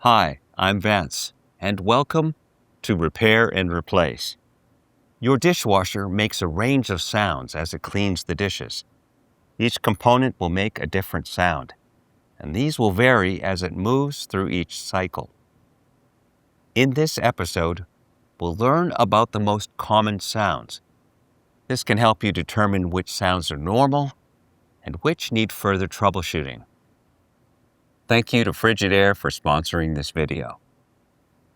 Hi, I'm Vance, and welcome to Repair and Replace. Your dishwasher makes a range of sounds as it cleans the dishes. Each component will make a different sound, and these will vary as it moves through each cycle. In this episode, we'll learn about the most common sounds. This can help you determine which sounds are normal and which need further troubleshooting. Thank you to Frigidaire for sponsoring this video.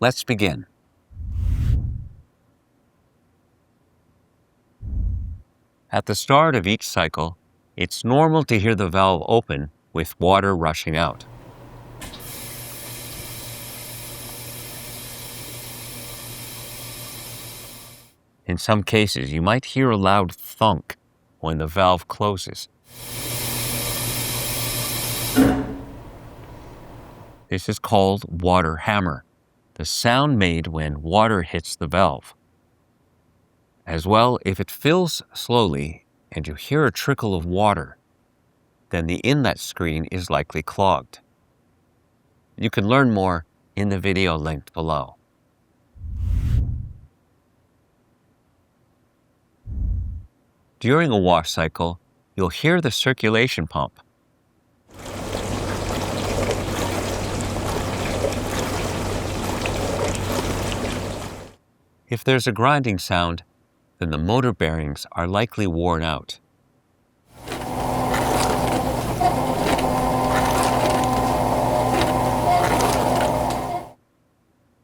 Let's begin. At the start of each cycle, it's normal to hear the valve open with water rushing out. In some cases, you might hear a loud thunk when the valve closes. This is called water hammer, the sound made when water hits the valve. As well, if it fills slowly and you hear a trickle of water, then the inlet screen is likely clogged. You can learn more in the video linked below. During a wash cycle, you'll hear the circulation pump. If there's a grinding sound, then the motor bearings are likely worn out.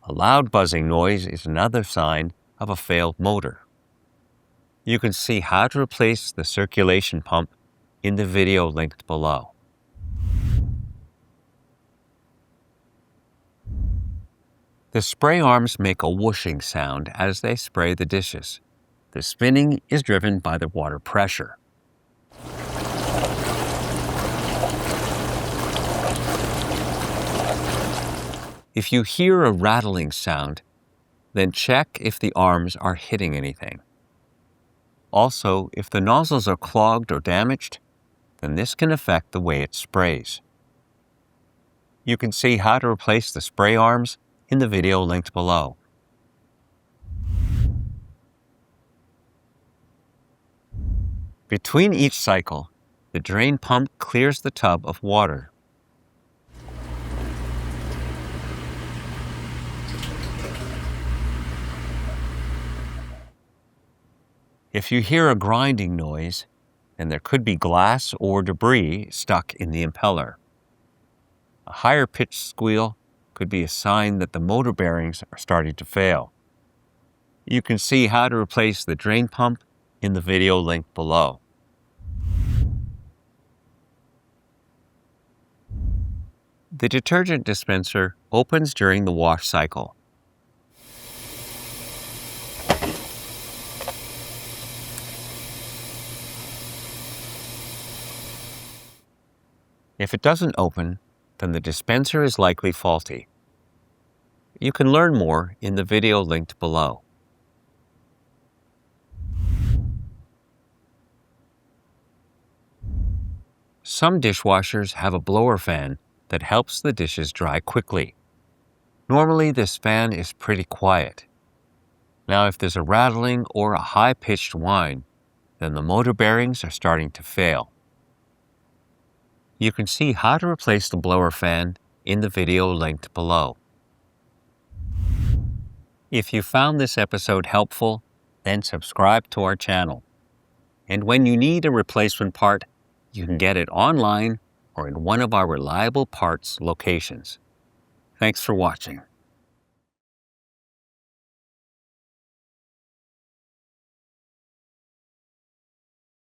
A loud buzzing noise is another sign of a failed motor. You can see how to replace the circulation pump in the video linked below. The spray arms make a whooshing sound as they spray the dishes. The spinning is driven by the water pressure. If you hear a rattling sound, then check if the arms are hitting anything. Also, if the nozzles are clogged or damaged, then this can affect the way it sprays. You can see how to replace the spray arms in the video linked below. Between each cycle, the drain pump clears the tub of water. If you hear a grinding noise, then there could be glass or debris stuck in the impeller. A higher pitched squeal could be a sign that the motor bearings are starting to fail. You can see how to replace the drain pump in the video linked below. The detergent dispenser opens during the wash cycle. If it doesn't open, then the dispenser is likely faulty. You can learn more in the video linked below. Some dishwashers have a blower fan that helps the dishes dry quickly. Normally, this fan is pretty quiet. Now, if there's a rattling or a high-pitched whine, then the motor bearings are starting to fail. You can see how to replace the blower fan in the video linked below. If you found this episode helpful, then subscribe to our channel. And when you need a replacement part, you can get it online or in one of our reliable parts locations. Thanks for watching.